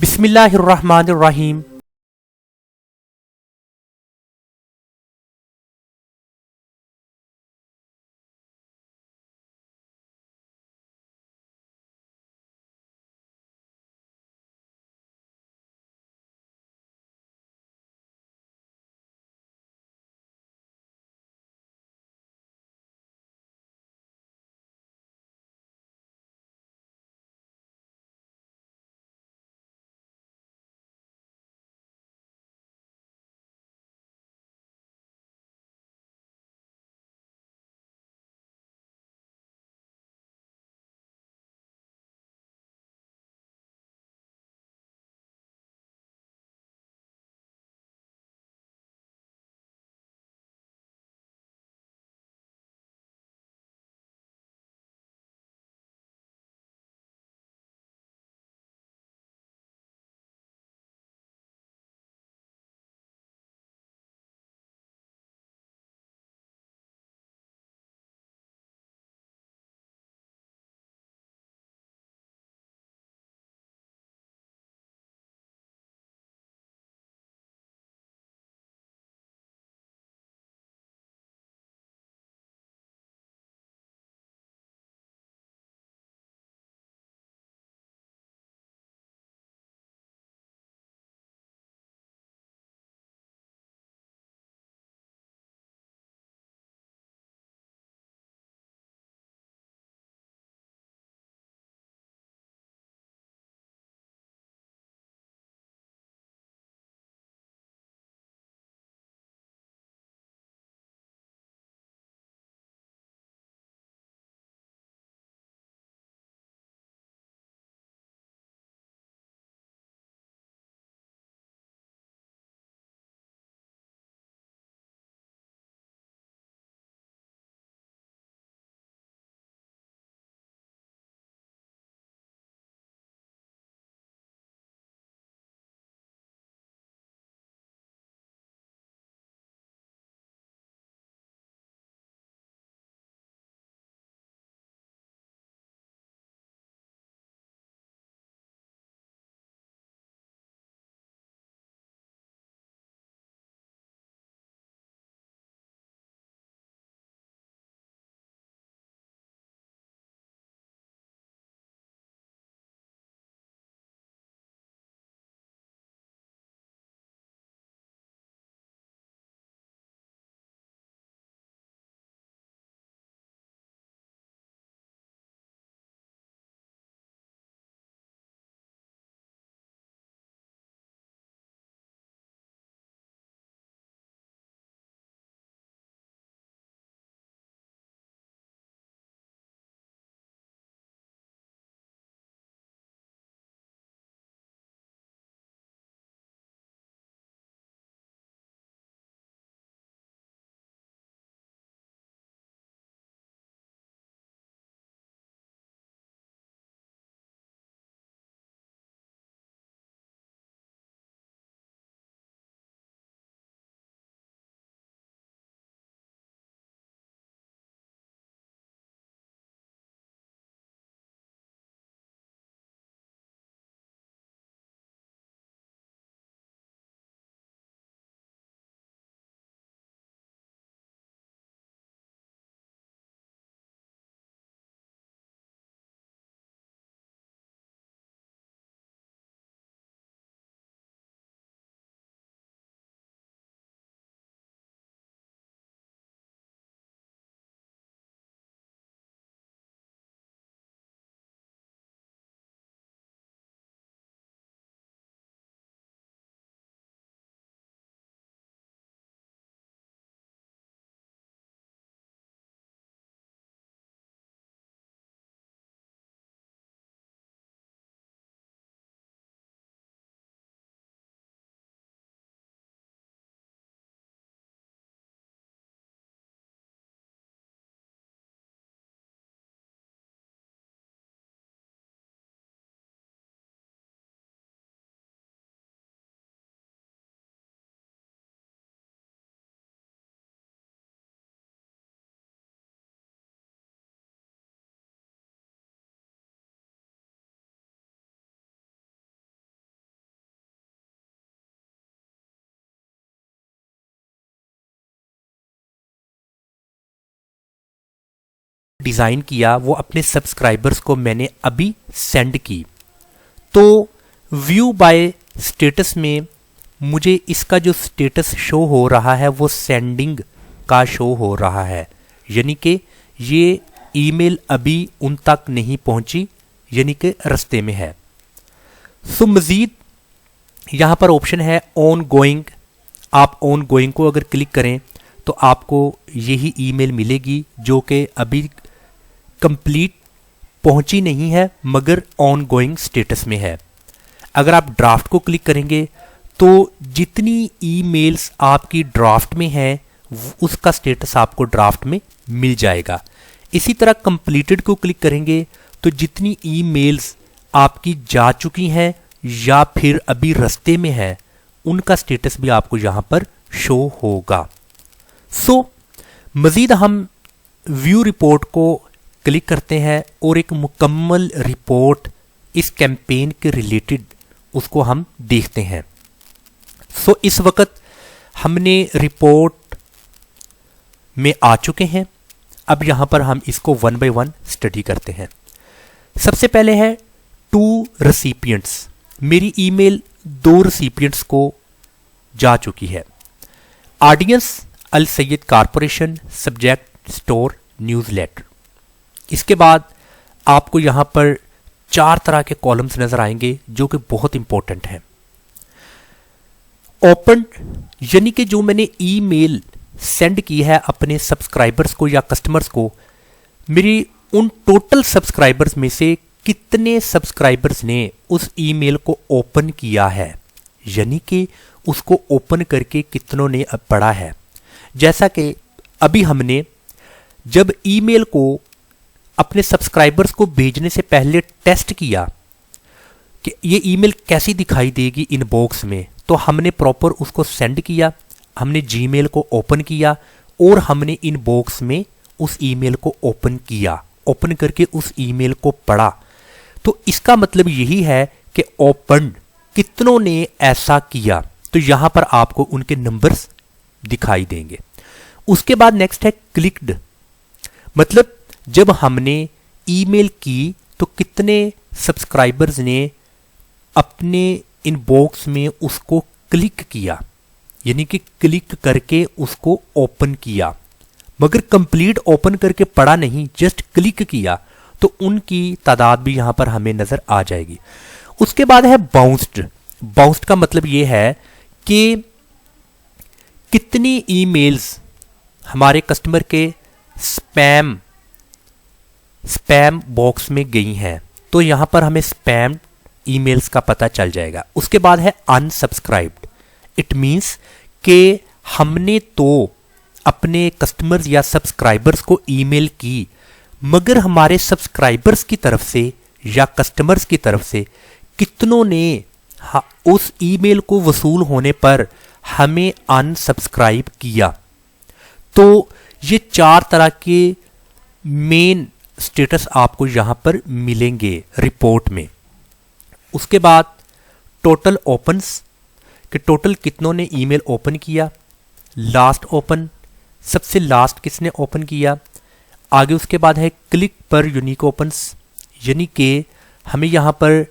बिस्मिल्लाहिर्रहमानिर्रहीम। डिज़ाइन किया वो अपने सब्सक्राइबर्स को मैंने अभी सेंड की। तो व्यू बाय स्टेटस में मुझे इसका जो स्टेटस शो हो रहा है वो सेंडिंग का शो हो रहा है, यानी कि ये ईमेल अभी उन तक नहीं पहुंची, यानी कि रास्ते में है। सो मज़ीद यहाँ पर ऑप्शन है ऑन गोइंग। आप ऑन गोइंग को अगर क्लिक करें तो आपको यही ईमेल मिलेगी जो कि अभी कंप्लीट पहुंची नहीं है मगर ऑन गोइंग स्टेटस में है। अगर आप ड्राफ्ट को क्लिक करेंगे तो जितनी ईमेल्स आपकी ड्राफ्ट में है उसका स्टेटस आपको ड्राफ्ट में मिल जाएगा। इसी तरह कंप्लीटेड को क्लिक करेंगे तो जितनी ईमेल्स आपकी जा चुकी हैं या फिर अभी रास्ते में है उनका स्टेटस भी आपको यहाँ पर शो होगा। सो मज़ीद हम व्यू रिपोर्ट को क्लिक करते हैं और एक मुकम्मल रिपोर्ट इस कैंपेन के रिलेटेड उसको हम देखते हैं। सो इस वक्त हमने रिपोर्ट में आ चुके हैं। अब यहाँ पर हम इसको वन बाय वन स्टडी करते हैं। सबसे पहले है 2 रेसिपिएंट्स। मेरी ईमेल 2 रेसिपिएंट्स को जा चुकी है। ऑडियंस अल सैयद कॉरपोरेशन, सब्जेक्ट स्टोर न्यूज़लेटर। इसके बाद आपको यहाँ पर 4 तरह के कॉलम्स नजर आएंगे जो कि बहुत इंपॉर्टेंट हैं। ओपन यानी कि जो मैंने ईमेल सेंड की है अपने सब्सक्राइबर्स को या कस्टमर्स को, मेरी उन टोटल सब्सक्राइबर्स में से कितने सब्सक्राइबर्स ने उस ईमेल को ओपन किया है, यानी कि उसको ओपन करके कितनों ने पढ़ा है। जैसा कि अभी हमने जब ईमेल को अपने सब्सक्राइबर्स को भेजने से पहले टेस्ट किया कि ये ईमेल कैसी दिखाई देगी इनबॉक्स में, तो हमने प्रॉपर उसको सेंड किया, हमने जीमेल को ओपन किया और हमने इनबॉक्स में उस ईमेल को ओपन किया, ओपन करके उस ईमेल को पढ़ा। तो इसका मतलब यही है कि ओपन कितनों ने ऐसा किया, तो यहां पर आपको उनके नंबर्स दिखाई देंगे। उसके बाद नेक्स्ट है क्लिक्ड, मतलब जब हमने ईमेल की तो कितने सब्सक्राइबर्स ने अपने इनबॉक्स में उसको क्लिक किया, यानी कि क्लिक करके उसको ओपन किया, मगर कंप्लीट ओपन करके पढ़ा नहीं, जस्ट क्लिक किया, तो उनकी तादाद भी यहां पर हमें नजर आ जाएगी। उसके बाद है बाउंस्ड। बाउंस्ड का मतलब यह है कि कितनी ईमेल्स हमारे कस्टमर के स्पैम बॉक्स में गई हैं, तो यहां पर हमें स्पैम ईमेल्स का पता चल जाएगा। उसके बाद है अनसब्सक्राइब्ड। इट मींस कि हमने तो अपने कस्टमर्स या सब्सक्राइबर्स को ईमेल की, मगर हमारे सब्सक्राइबर्स की तरफ से या कस्टमर्स की तरफ से कितनों ने उस ईमेल को वसूल होने पर हमें अनसब्सक्राइब किया। तो ये 4 तरह के मेन स्टेटस आपको यहां पर मिलेंगे रिपोर्ट में। उसके बाद टोटल ओपन्स, कि टोटल कितनों ने ईमेल ओपन किया। लास्ट ओपन, सबसे लास्ट किसने ओपन किया। आगे उसके बाद है क्लिक पर यूनिक ओपन्स, यानी कि हमें यहाँ पर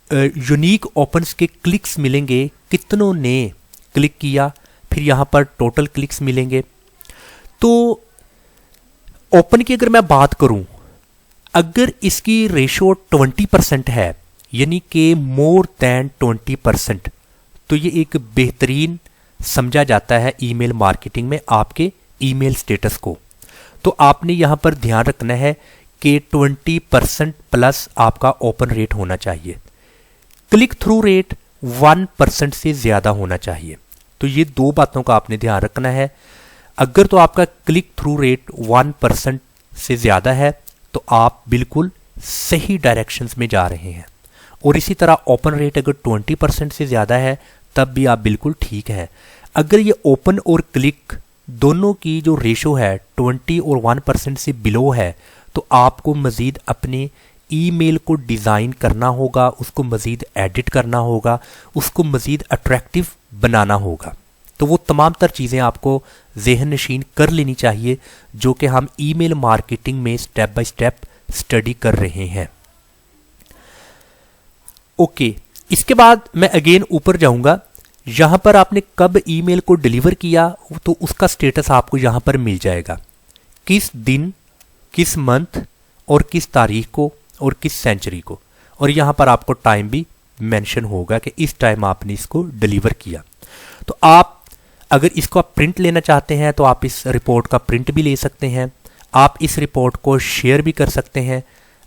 यूनिक ओपन्स के क्लिक्स मिलेंगे, कितनों ने क्लिक किया। फिर यहाँ पर टोटल क्लिक्स मिलेंगे। तो ओपन की अगर मैं बात करूं, अगर इसकी रेशो 20% है, यानी कि मोर देन 20%, तो ये एक बेहतरीन समझा जाता है ईमेल मार्केटिंग में आपके ईमेल स्टेटस को। तो आपने यहां पर ध्यान रखना है कि 20% प्लस आपका ओपन रेट होना चाहिए। क्लिक थ्रू रेट 1% से ज्यादा होना चाहिए। तो ये 2 बातों का आपने ध्यान रखना है। अगर तो आपका क्लिक थ्रू रेट 1% से ज्यादा है तो आप बिल्कुल सही डायरेक्शंस में जा रहे हैं, और इसी तरह ओपन रेट अगर 20% से ज्यादा है तब भी आप बिल्कुल ठीक है। अगर ये ओपन और क्लिक दोनों की जो रेशो है 20 और 1% से बिलो है, तो आपको मज़ीद अपने ईमेल को डिज़ाइन करना होगा, उसको मज़ीद एडिट करना होगा, उसको मज़ीद अट्रैक्टिव बनाना होगा। तो वो तमाम तर चीज़ें आपको ज़हन नशीन कर लेनी चाहिए जो कि हम ईमेल मार्केटिंग में स्टेप बाय स्टेप स्टडी कर रहे हैं। ओके, इसके बाद मैं अगेन ऊपर जाऊंगा। यहाँ पर आपने कब ईमेल को डिलीवर किया तो उसका स्टेटस आपको यहाँ पर मिल जाएगा, किस दिन, किस मंथ और किस तारीख को और किस सेंचुरी को, और यहाँ पर आपको टाइम भी मेंशन होगा कि इस टाइम आपने इसको डिलीवर किया। तो आप अगर इसको आप प्रिंट लेना चाहते हैं तो आप इस रिपोर्ट का प्रिंट भी ले सकते हैं, आप इस रिपोर्ट को शेयर भी कर सकते हैं,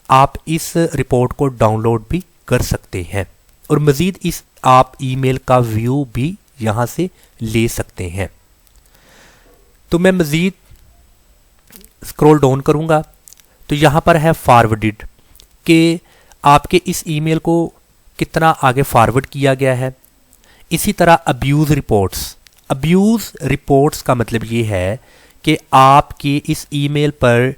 आप इस रिपोर्ट को डाउनलोड भी कर सकते हैं और मज़ीद इस आप ईमेल का व्यू भी यहाँ से ले सकते हैं। तो मैं मज़ीद स्क्रॉल डाउन करूँगा तो यहाँ पर है फॉरवर्डेड कि आपके इस ईमेल को कितना आगे फॉरवर्ड किया गया है। इसी तरह अब्यूज़ रिपोर्ट्स का मतलब ये है कि आपके इस ईमेल पर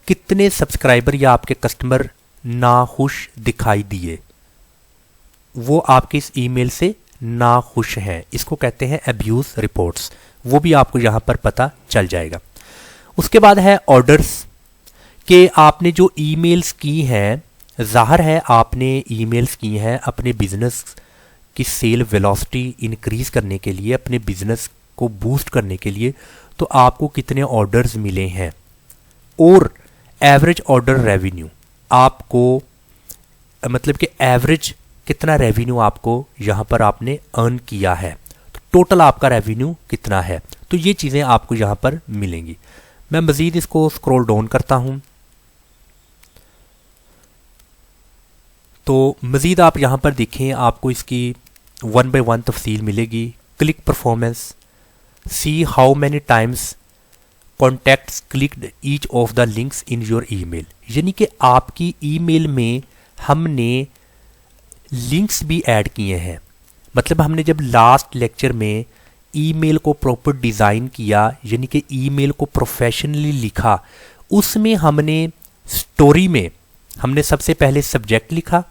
कितने सब्सक्राइबर या आपके कस्टमर नाखुश दिखाई दिए, वो आपके इस ईमेल से नाखुश हैं, इसको कहते हैं अब्यूज़ रिपोर्ट्स। वो भी आपको यहाँ पर पता चल जाएगा। उसके बाद है ऑर्डर्स कि आपने जो ईमेल्स की हैं, ज़ाहिर है आपने ईमेल्स की हैं अपने बिजनेस की सेल वेलोसिटी इंक्रीज़ करने के लिए, अपने बिजनेस को बूस्ट करने के लिए, तो आपको कितने ऑर्डर्स मिले हैं और एवरेज ऑर्डर रेवेन्यू आपको, मतलब कि एवरेज कितना रेवेन्यू आपको यहाँ पर आपने अर्न किया है, तो टोटल आपका रेवेन्यू कितना है, तो ये चीज़ें आपको यहाँ पर मिलेंगी। मैं मज़ीद इसको स्क्रॉल डाउन करता हूँ तो मज़ीद आप यहाँ पर देखें, आपको इसकी 1 बाय 1 तफसील मिलेगी। Click performance, see how many times contacts clicked each of the links in your email, यानी कि आपकी ईमेल में हमने लिंक्स भी ऐड किए हैं। मतलब हमने जब लास्ट लेक्चर में ईमेल को प्रॉपर डिज़ाइन किया, यानी कि ईमेल को प्रोफेशनली लिखा, उसमें हमने स्टोरी में हमने सबसे पहले सब्जेक्ट लिखा,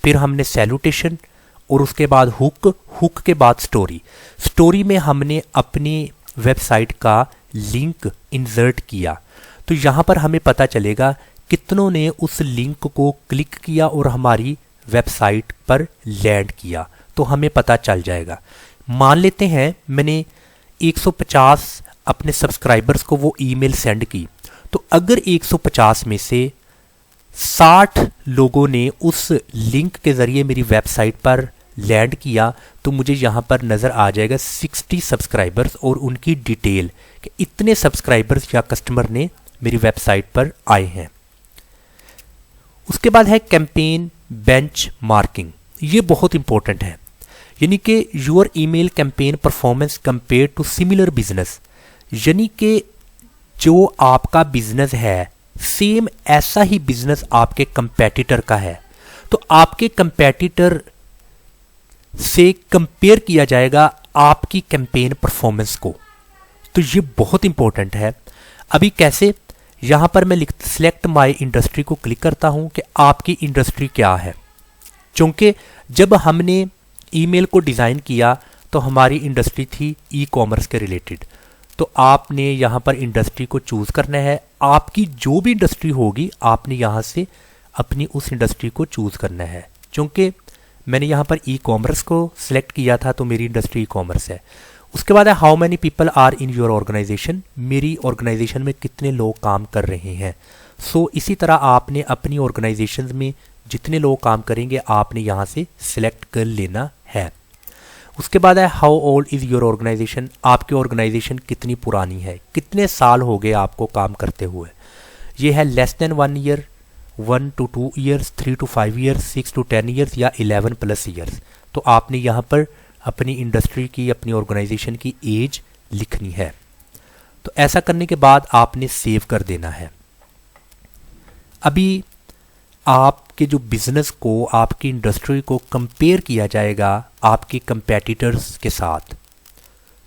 फिर हमने सैल्यूटेशन और उसके बाद हुक के बाद स्टोरी में हमने अपनी वेबसाइट का लिंक इंसर्ट किया। तो यहाँ पर हमें पता चलेगा कितनों ने उस लिंक को क्लिक किया और हमारी वेबसाइट पर लैंड किया, तो हमें पता चल जाएगा। मान लेते हैं मैंने 150 अपने सब्सक्राइबर्स को वो ईमेल सेंड की, तो अगर 150 में से 60 लोगों ने उस लिंक के ज़रिए मेरी वेबसाइट पर लैंड किया, तो मुझे यहाँ पर नज़र आ जाएगा 60 सब्सक्राइबर्स और उनकी डिटेल कि इतने सब्सक्राइबर्स या कस्टमर ने मेरी वेबसाइट पर आए हैं। उसके बाद है कैंपेन बेंच मार्किंग, ये बहुत इंपॉर्टेंट है, यानी कि your email campaign performance compare to similar business, यानी कि जो आपका बिजनेस है सेम ऐसा ही बिजनेस आपके कंपेटिटर का है, तो आपके कंपेटिटर से कंपेयर किया जाएगा आपकी कैंपेन परफॉर्मेंस को। तो ये बहुत इंपॉर्टेंट है। अभी कैसे, यहाँ पर मैं सिलेक्ट माय इंडस्ट्री को क्लिक करता हूँ कि आपकी इंडस्ट्री क्या है, क्योंकि जब हमने ईमेल को डिज़ाइन किया तो हमारी इंडस्ट्री थी ई कॉमर्स के रिलेटेड, तो आपने यहाँ पर इंडस्ट्री को चूज़ करना है। आपकी जो भी इंडस्ट्री होगी आपने यहाँ से अपनी उस इंडस्ट्री को चूज़ करना है, क्योंकि मैंने यहाँ पर ई कॉमर्स को सिलेक्ट किया था तो मेरी इंडस्ट्री ई कॉमर्स है। उसके बाद है how many people are in your organisation, मेरी ऑर्गेनाइजेशन में कितने लोग काम कर रहे हैं। सो इसी तरह आपने अपनी ऑर्गेनाइजेशन में जितने लोग काम करेंगे आपने यहाँ से सिलेक्ट कर लेना है। उसके बाद है how old is your organisation, आपकी ऑर्गेनाइजेशन कितनी पुरानी है, कितने साल हो गए आपको काम करते हुए। ये है less than 1 year, 1 to 2 years, 3 to 5 years, 6 to 10 years या 11+ ईयर्स। तो आपने यहाँ पर अपनी इंडस्ट्री की, अपनी ऑर्गेनाइजेशन की एज लिखनी है। तो ऐसा करने के बाद आपने सेव कर देना है। अभी आपके जो बिजनेस को, आपकी इंडस्ट्री को कंपेयर किया जाएगा आपके कंपेटिटर्स के साथ,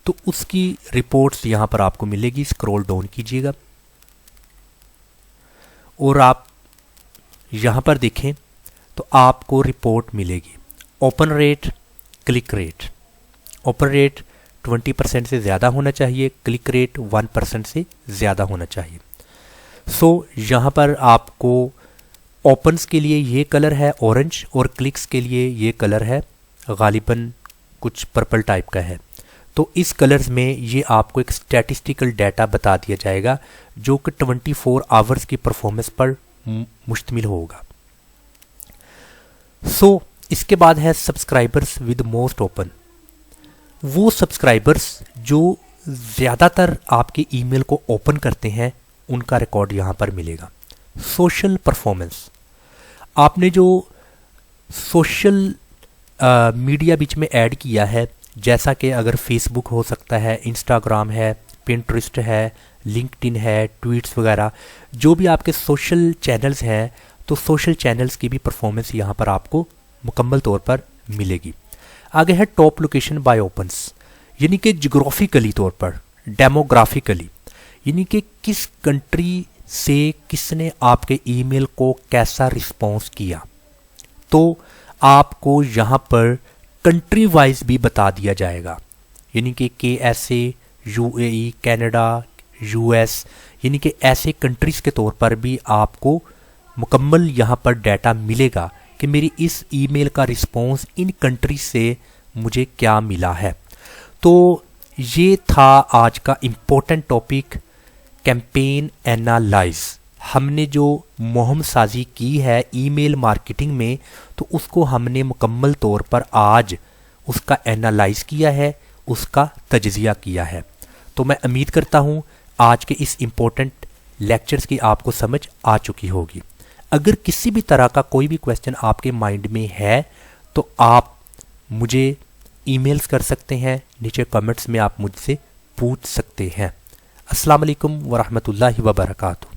तो उसकी रिपोर्ट्स यहाँ पर आपको मिलेगी। स्क्रॉल डाउन कीजिएगा और आप यहाँ पर देखें तो आपको रिपोर्ट मिलेगी। Open rate, click rate. Open rate 20% से ज़्यादा होना चाहिए, क्लिक रेट 1% से ज़्यादा होना चाहिए। सो यहाँ पर आपको ओपन्स के लिए ये कलर है ऑरेंज और क्लिक्स के लिए ये कलर है गालिबन कुछ पर्पल टाइप का है। तो इस कलर्स में ये आपको एक स्टैटिस्टिकल डाटा बता दिया जाएगा जो कि 24 आवर्स की परफॉर्मेंस पर मुश्तमिल होगा। सो इसके बाद है सब्सक्राइबर्स विद मोस्ट ओपन। वो सब्सक्राइबर्स जो ज़्यादातर आपके ईमेल को ओपन करते हैं उनका रिकॉर्ड यहाँ पर मिलेगा। सोशल परफॉर्मेंस, आपने जो सोशल मीडिया बीच में ऐड किया है, जैसा कि अगर फेसबुक हो सकता है, इंस्टाग्राम है, पिंटरेस्ट है, लिंक्डइन है, ट्वीट्स वगैरह, जो भी आपके सोशल चैनल्स हैं, तो सोशल चैनल्स की भी परफॉर्मेंस यहाँ पर आपको मुकम्मल तौर पर मिलेगी। आगे है टॉप लोकेशन बाय ओपन्स, यानी कि जियोग्राफिकली तौर पर, डेमोग्राफिकली, यानी कि किस कंट्री से किसने आपके ईमेल को कैसा रिस्पॉन्स किया। तो आपको यहाँ पर कंट्री वाइज भी बता दिया जाएगा, यानी कि KSA, UAE, कनाडा, US, यानी कि ऐसे कंट्रीज़ के तौर पर भी आपको मुकम्मल यहाँ पर डाटा मिलेगा कि मेरी इस ईमेल का रिस्पॉन्स इन कंट्रीज से मुझे क्या मिला है। तो ये था आज का इम्पोर्टेंट टॉपिक, कैंपेन एनालाइज। हमने जो मुहिम साजी की है ईमेल मार्केटिंग में, तो उसको हमने मुकम्मल तौर पर आज उसका एनालाइज किया है, उसका तजज़िया किया है। तो मैं उम्मीद करता हूँ आज के इस इम्पोर्टेंट लेक्चर्स की आपको समझ आ चुकी होगी। अगर किसी भी तरह का कोई भी क्वेश्चन आपके माइंड में है तो आप मुझे ईमेल्स कर सकते हैं, नीचे कमेंट्स में आप मुझसे पूछ सकते हैं। अस्सलाम वालेकुम वरहमतुल्लाहि वबरकातुहू।